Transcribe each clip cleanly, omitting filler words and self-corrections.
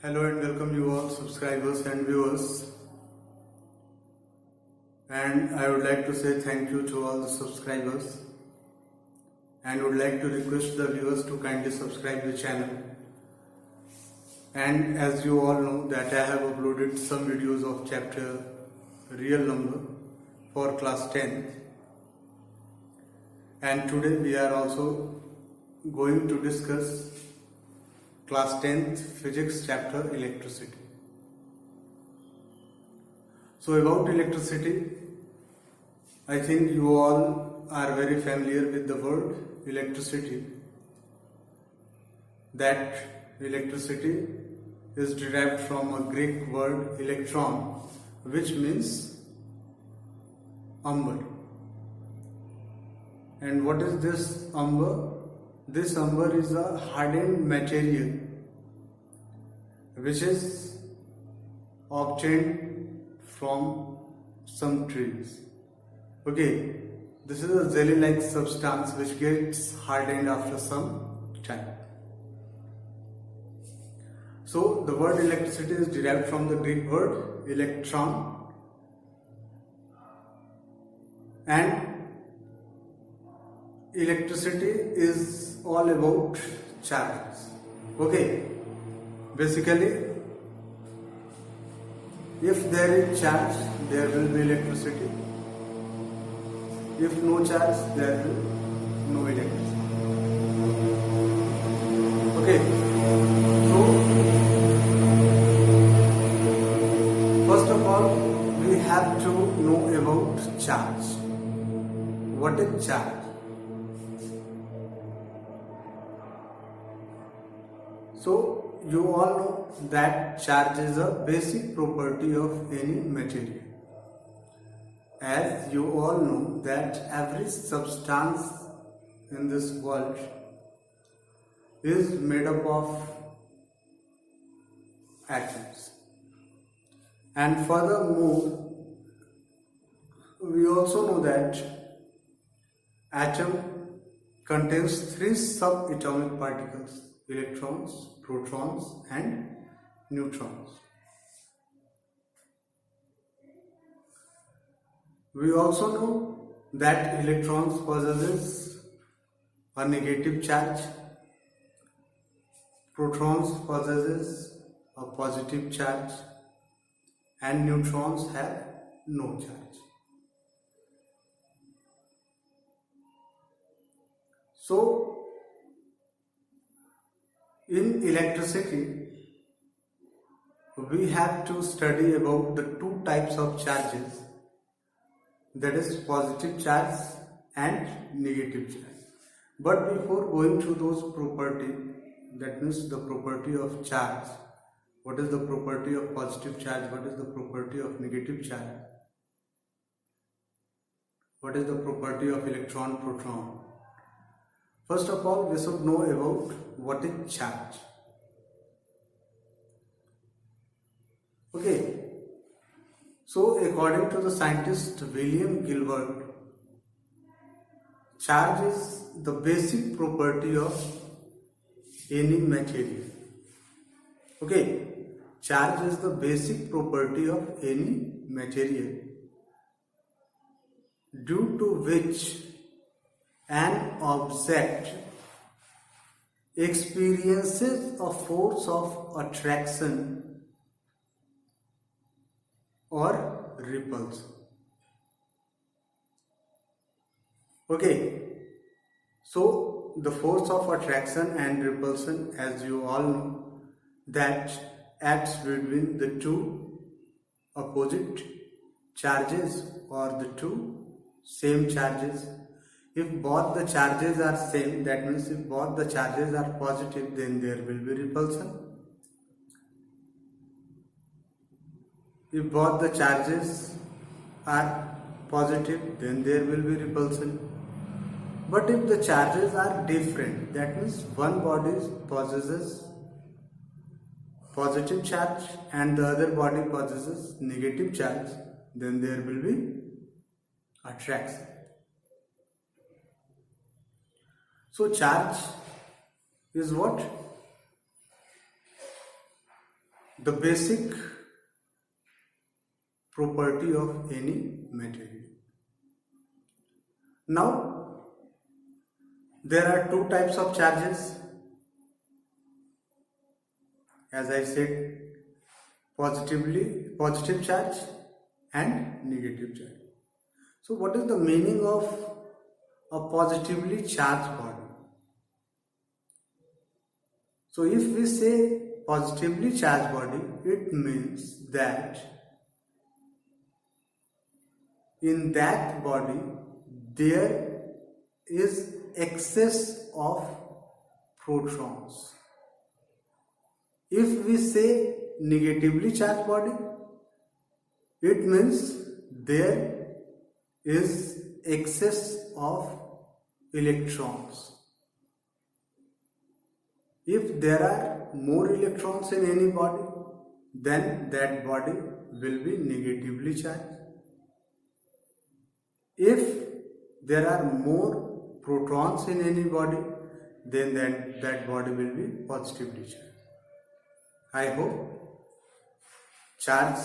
Hello and welcome you all subscribers and viewers, and I would like to say thank you to all the subscribers and would like to request the viewers to kindly subscribe the channel. And as you all know that I have uploaded some videos of chapter real number for class 10th, and today we are also going to discuss class 10th physics chapter electricity. So about electricity, I think you all are very familiar with the word electricity. That electricity is derived from a Greek word electron, which means umber. And what is this umber? This umber is a hardened material which is obtained from some trees. Okay, this is a jelly-like substance which gets hardened after some time. So the word electricity is derived from the Greek word electron, and electricity is all about charges. Okay, basically if there is charge there will be electricity, if no charge there will be no electricity. Okay, so first of all we have to know about charge. What is charge? So you all know that charge is a basic property of any material. As you all know that every substance in this world is made up of atoms. And furthermore, we also know that atom contains three subatomic particles: electrons, protons and neutrons. We also know that electrons possesses a negative charge, protons possesses a positive charge and neutrons have no charge. So in electricity, we have to study about the two types of charges, that is positive charge and negative charge. But before going to those properties, that means the property of charge, what is the property of positive charge, what is the property of negative charge, what is the property of electron, proton. First of all, we should know about what is charge. Okay, so according to the scientist William Gilbert, charge is the basic property of any material. Okay, charge is the basic property of any material due to which an object experiences a force of attraction or repulsion. Okay, so the force of attraction and repulsion, as you all know, that acts between the two opposite charges or the two same charges. If both the charges are same, that means if both the charges are positive, then there will be repulsion. If both the charges are positive, then there will be repulsion. But if the charges are different, that means one body possesses positive charge and the other body possesses negative charge, then there will be attraction. So charge is what? the basic property of any material. Now, there are two types of charges. As I said, positive charge and negative charge. So what is the meaning of a positively charged body? So if we say positively charged body, it means that in that body there is excess of protons. If we say negatively charged body, it means there is excess of electrons. If there are more electrons in any body, then that body will be negatively charged. If there are more protons in any body, then that body will be positively charged. I hope charge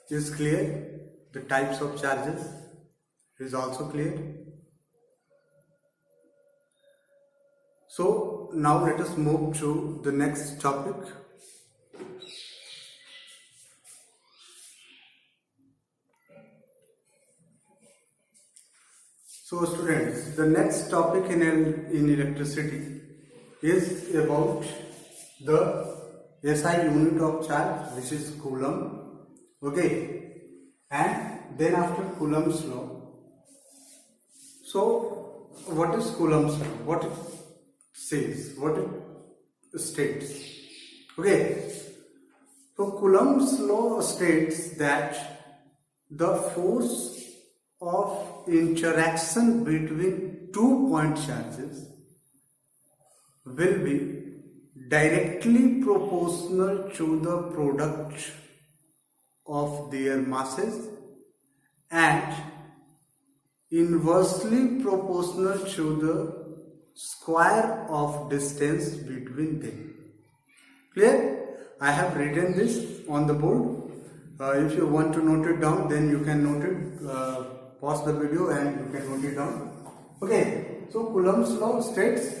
is clear. The types of charges is also clear. So now let us move to the next topic. So students, the next topic in electricity is about the SI unit of charge, which is Coulomb. Okay, and then after Coulomb's law. So what is Coulomb's law? What it says, what it states. Okay, so Coulomb's law states that the force of interaction between 2 point charges will be directly proportional to the product of their masses and inversely proportional to the square of distance between them. Clear? I have written this on the board. If you want to note it down, then you can note it. Pause the video and you can note it down. Okay, so Coulomb's law states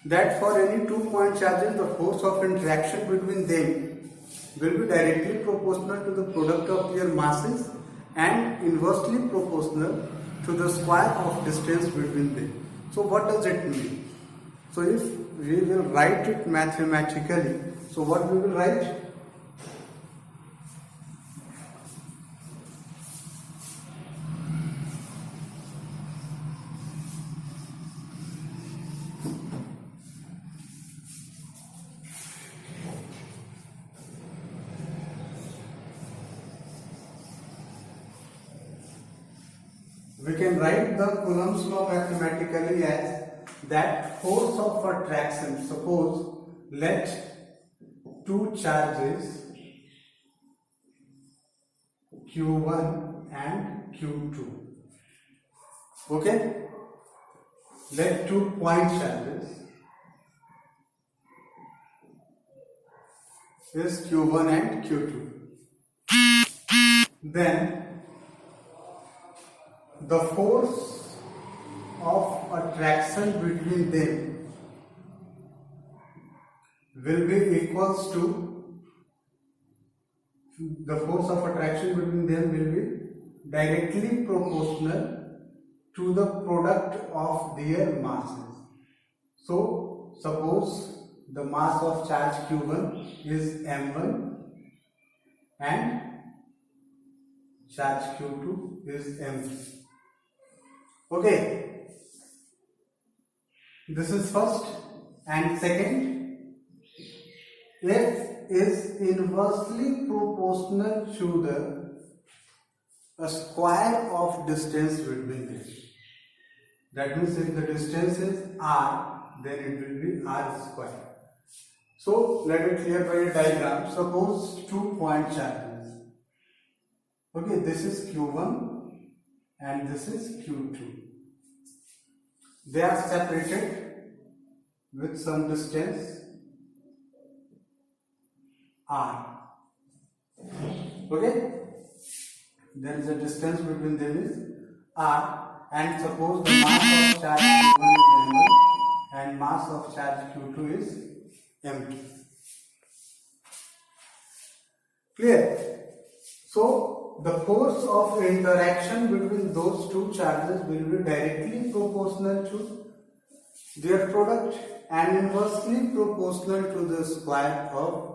that for any 2 point charges, the force of interaction between them will be directly proportional to the product of their masses and inversely proportional to the square of distance between them. So what does it mean? So if we will write it mathematically, so what we will write? We can write the Coulomb's law mathematically as that force of attraction. Suppose let two charges Q1 and Q2. Okay? Let 2 point charges is Q1 and Q2. Then the force of attraction between them will be equals to, the force of attraction between them will be directly proportional to the product of their masses. So suppose the mass of charge Q1 is M1 and charge Q2 is M2. Okay, this is first. And second, F is inversely proportional to the square of distance between them. That means if the distance is R, then it will be R square. So let it clear by a diagram. Suppose 2 point charges. Okay, this is Q1 and this is Q2. They are separated with some distance R. Okay, there is a distance between them is r, and suppose the mass of charge q1 is m1 and mass of charge q2 is m2. Clear? So the force of interaction between those two charges will be directly proportional to their product and inversely proportional to the square of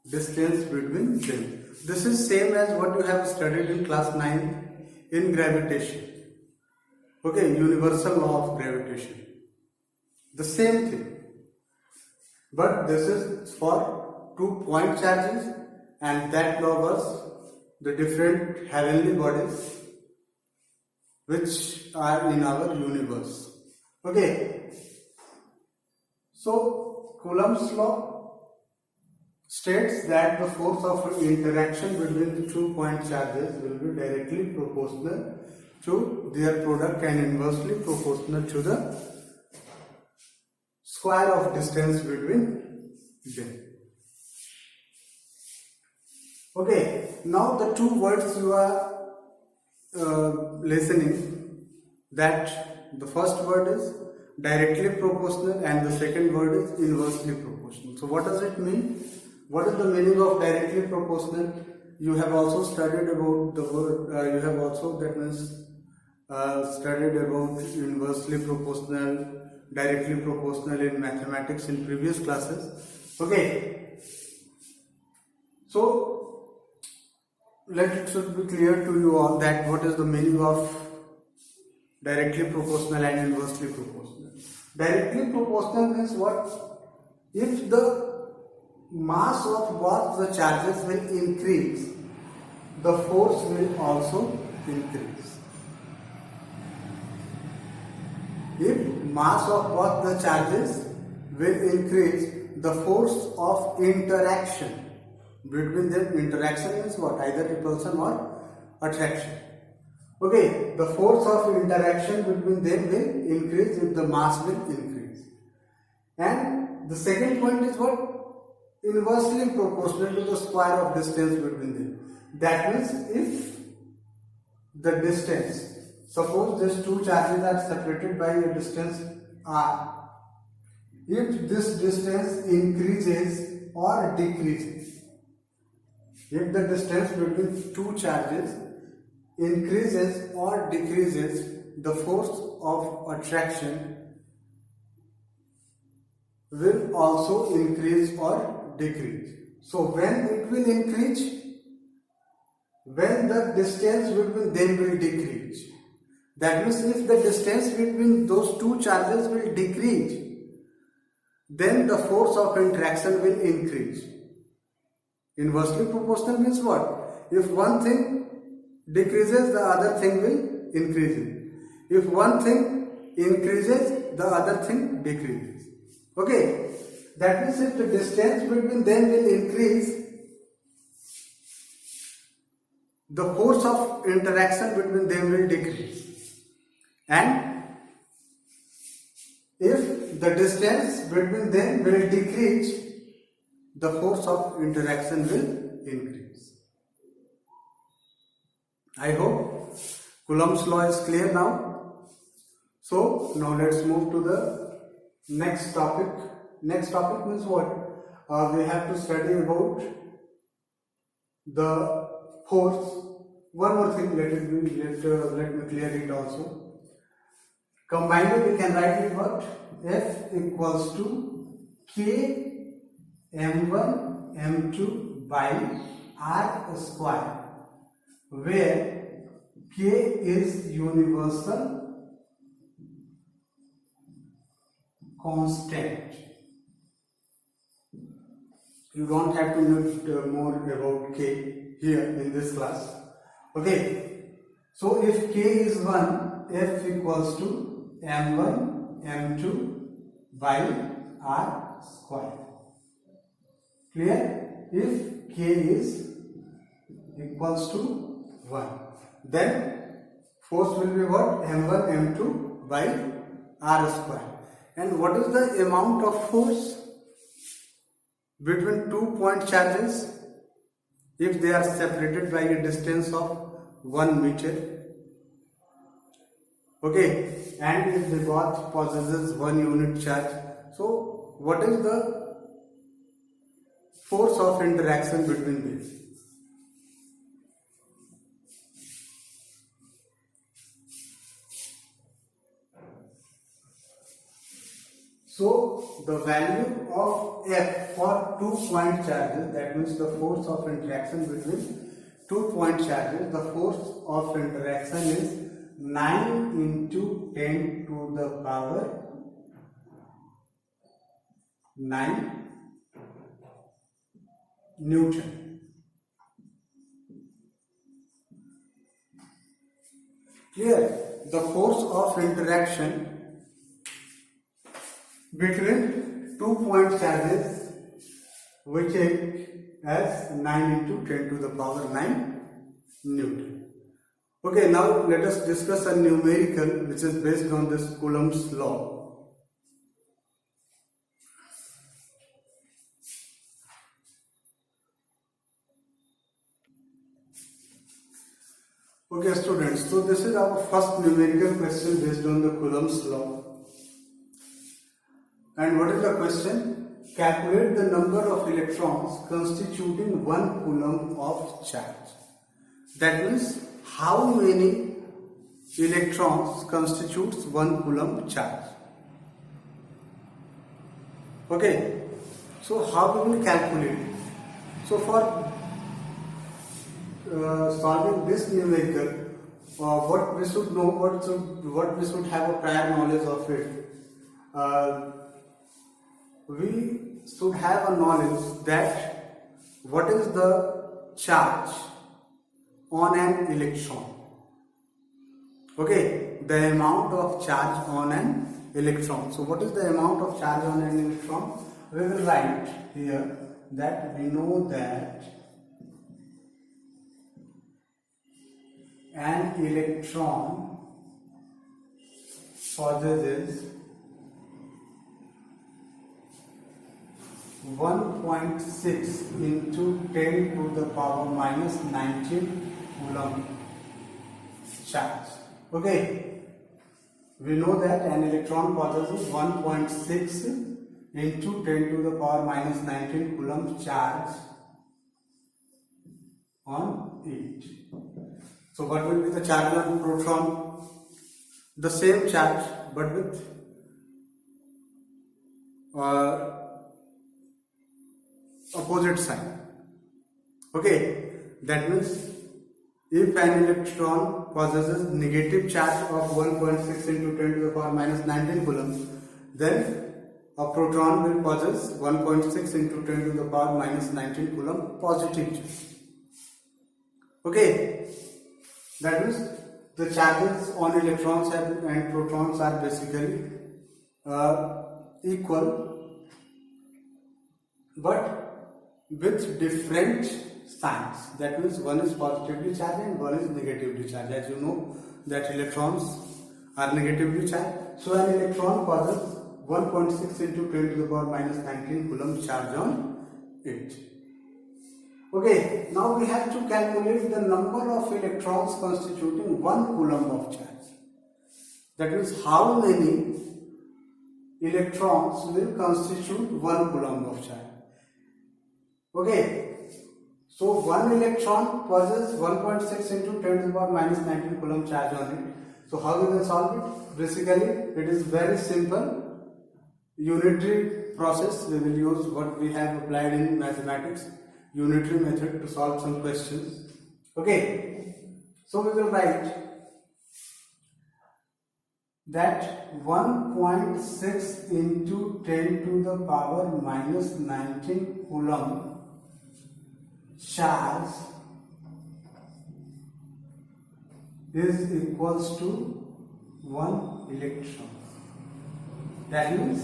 distance between them. This is same as what you have studied in class 9 in gravitation. Okay, universal law of gravitation. The same thing. But this is for 2 point charges, and that law was the different heavenly bodies which are in our universe. Okay. So Coulomb's law states that the force of interaction between the 2 point charges will be directly proportional to their product and inversely proportional to the square of distance between them. Okay, now the two words you are listening, that the first word is directly proportional and the second word is inversely proportional. So what does it mean? What is the meaning of directly proportional? You have also studied about the word, you have also, that means, studied about inversely proportional, directly proportional in mathematics in previous classes. Okay, so let it should be clear to you all that what is the meaning of directly proportional and inversely proportional. Directly proportional means what? If the mass of both the charges will increase, the force will also increase. If mass of both the charges will increase, the force of interaction between them, interaction means what? Either repulsion or attraction. Okay, the force of interaction between them will increase if the mass will increase. And the second point is what? Inversely proportional to the square of distance between them. That means if the distance, suppose these two charges are separated by a distance r, if this distance increases or decreases, if the distance between two charges increases or decreases, the force of attraction will also increase or decrease. So when it will increase, when the distance between them will decrease. That means if the distance between those two charges will decrease, then the force of interaction will increase. Inversely proportional means what? If one thing decreases, the other thing will increase. If one thing increases, the other thing decreases. Okay, that means if the distance between them will increase, the force of interaction between them will decrease. And if the distance between them will decrease, the force of interaction will increase. I hope Coulomb's law is clear now. So now let's move to the next topic. Next topic means what? We have to study about the force. One more thing, let me clear it also. Combined we can write it what? F equals to K m1 m2 by r square, where K is universal constant. You don't have to know more about K here in this class. Okay, so if K is 1, F equals to m1 m2 by r square. Clear? If K is equals to 1, then force will be what? m1 m2 by r square. And what is the amount of force between 2 point charges? if they are separated by a distance of 1 meter. Okay, and if they both possesses 1 unit charge, so what is the force of interaction between these? So the value of F for 2-point charges, that means the force of interaction between 2-point charges, the force of interaction is 9 into 10 to the power 9 Newton. Here, the force of interaction between 2-point charges we take as 9 into 10 to the power 9 Newton. Okay, now let us discuss a numerical which is based on this Coulomb's law. Okay students, so this is our first numerical question based on the Coulomb's law. And what is the question? Calculate the number of electrons constituting 1 coulomb of charge. That means how many electrons constitutes 1 coulomb charge. Okay, so how we will calculate? So for solving this numerical, what we should know, what we should have a prior knowledge of it. We should have a knowledge that what is the charge on an electron. Okay, the amount of charge on an electron. So what is the amount of charge on an electron? We will write here that we know that an electron possesses 1.6 into 10 to the power minus 19 coulomb charge. Okay, we know that an electron possesses 1.6 into 10 to the power minus 19 coulomb charge on it. So what will be the charge on proton? The same charge but with opposite sign. Okay, that means if an electron possesses negative charge of 1.6 into 10 to the power minus 19 coulomb, then a proton will possess 1.6 into 10 to the power minus 19 coulomb positive charge. Okay, that means the charges on electrons and protons are basically equal, but with different signs. That means one is positively charged and one is negatively charged. As you know that electrons are negatively charged. So an electron possesses 1.6 into 10 to the power minus 19 coulomb charge on it. Okay, now we have to calculate the number of electrons constituting 1 coulomb of charge. That means how many electrons will constitute 1 coulomb of charge. Okay, so 1 electron possesses 1.6 into 10 to the power minus 19 coulomb charge on it. So how we will solve it? Basically, it is very simple. Unitary process. We will use what we have applied in mathematics, unitary method, to solve some questions. Okay, so we will write that 1.6 into 10 to the power minus 19 coulomb charge is equals to 1 electron. That means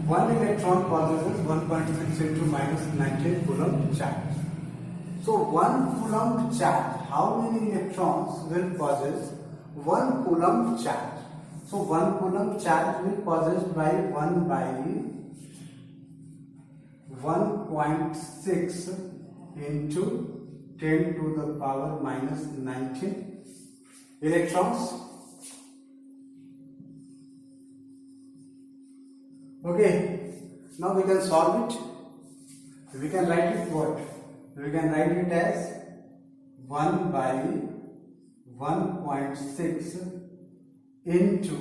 1 electron possesses 1.6 into minus 19 coulomb charge. So 1 coulomb charge, how many electrons will possess 1 coulomb charge? So 1 coulomb charge will possessed by 1 by 1.6 into 10 to the power minus 19 electrons. Okay, now we can solve it. We can write it what? We can write it as 1 by 1.6 into,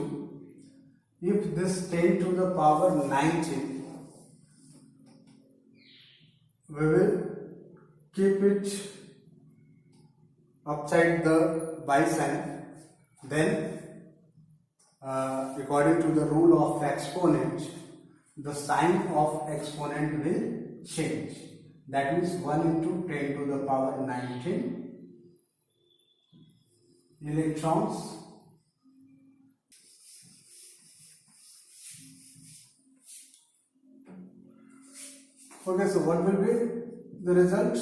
if this 10 to the power 19, we will keep it upside the by sign, then according to the rule of exponent, the sign of exponent will change. That means 1 into 10 to the power 19 electrons Okay, so what will be the result?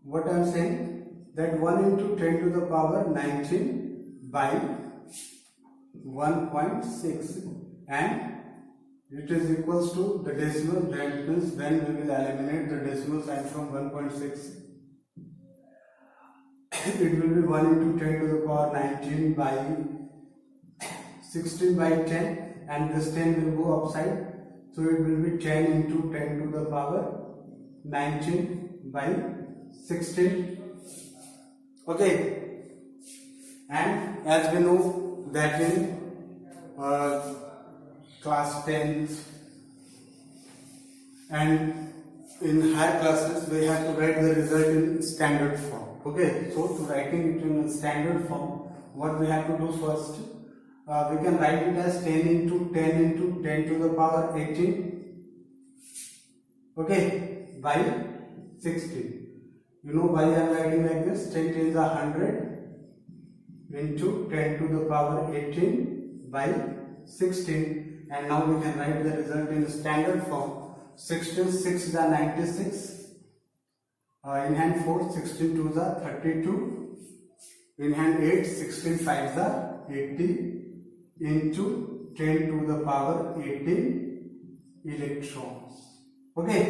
What I am saying, that 1 into 10 to the power 19 by 1.6, and it is equals to the decimal. That means when we will eliminate the decimal sign from 1.6, it will be 1 into 10 to the power 19 by 16 by 10, and this 10 will go upside, so it will be 10 into 10 to the power 19 by 16. Okay, and as we know that in class 10th and in higher classes we have to write the result in standard form. Okay, so to writing it in standard form, what we have to do first, we can write it as 10 into 10 into 10 to the power 18, okay, by 16. You know why I am writing like this? 10 is 100 into 10 to the power 18 by 16, and now we can write the result in standard form. 16 6 is 96, in hand 4, 16 2 is 32, in hand 8, 16 5 is 80 into 10 to the power 18 electrons. Okay,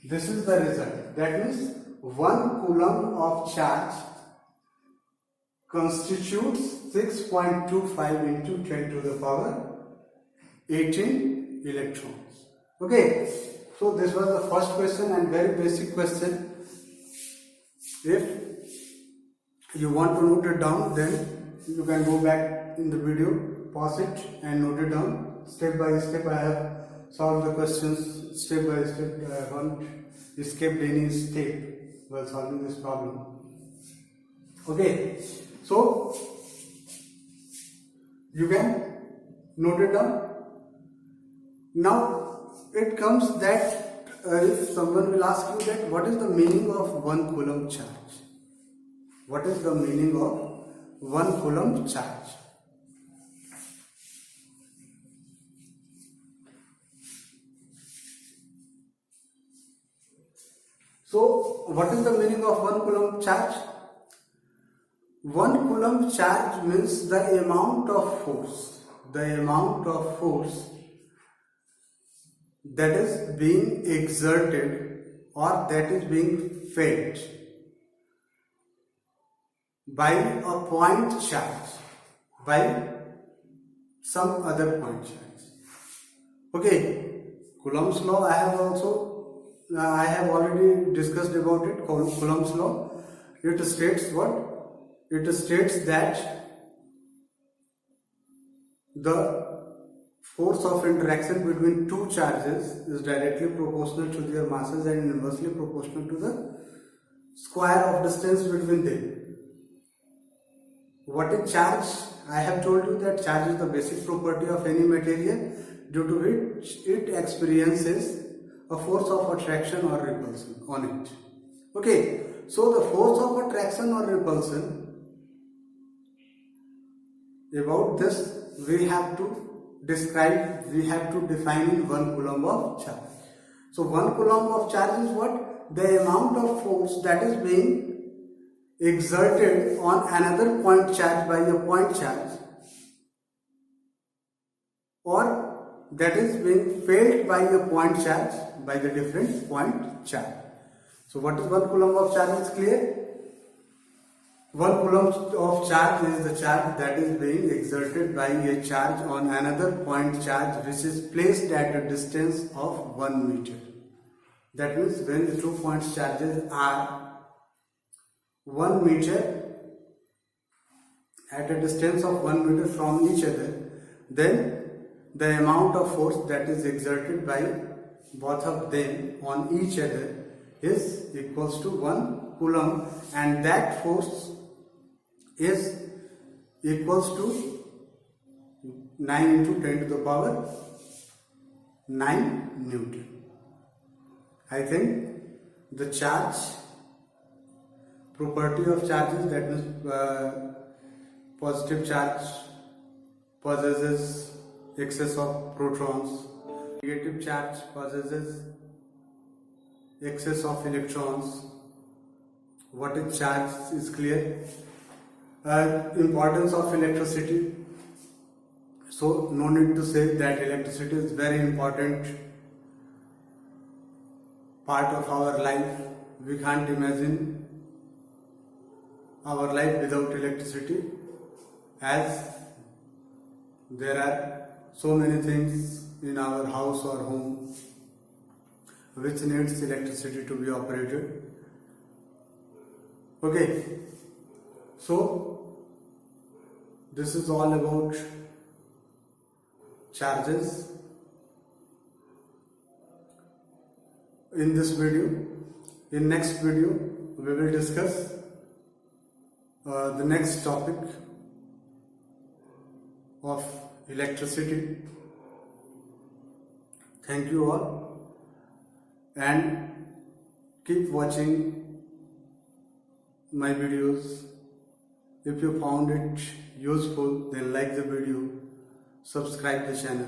this is the result. That means 1 coulomb of charge constitutes 6.25 into 10 to the power 18 electrons. Okay, so this was the first question and very basic question. If you want to note it down, then you can go back in the video, pause it and note it down. Step by step I have solved the questions step by step. I haven't escaped any step while solving this problem. Okay, so you can note it down. Now it comes that if someone will ask you that what is the meaning of 1 coulomb charge? What is the meaning of 1 coulomb charge? So what is the meaning of 1 coulomb charge? 1 coulomb charge means the amount of force, that is being exerted or that is being felt by a point charge, by some other point charge. Okay, Coulomb's law I have already discussed about it. Coulomb's law, it states what? It states that the force of interaction between two charges is directly proportional to their masses and inversely proportional to the square of distance between them. What is charge? I have told you that charge is the basic property of any material due to which it experiences a force of attraction or repulsion on it. Okay, so the force of attraction or repulsion, about this we have to define in 1 coulomb of charge. So 1 coulomb of charge is what? The amount of force that is being exerted on another point charge by a point charge, or that is being felt by a point charge, by the different point charge. So what is 1 coulomb of charge is clear? 1 coulomb of charge is the charge that is being exerted by a charge on another point charge which is placed at a distance of 1 meter. That means when the 2 point charges are 1 meter at a distance of 1 meter from each other, then the amount of force that is exerted by both of them on each other is equals to 1 coulomb, and that force is equals to 9 into 10 to the power 9 Newton. I think the charge property of charges, that means positive charge possesses excess of protons, negative charge possesses excess of electrons. What is charge is clear. Importance of electricity. So no need to say that electricity is very important part of our life. We can't imagine our life without electricity, as there are so many things in our house or home which needs electricity to be operated. Okay, so this is all about charges. In this video, in next video, we will discuss the next topic of electricity. Thank you all, and keep watching my videos. If you found it useful, then like the video, subscribe the channel.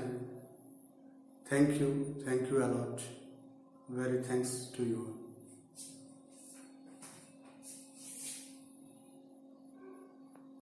Thank you a lot. Very thanks to you all.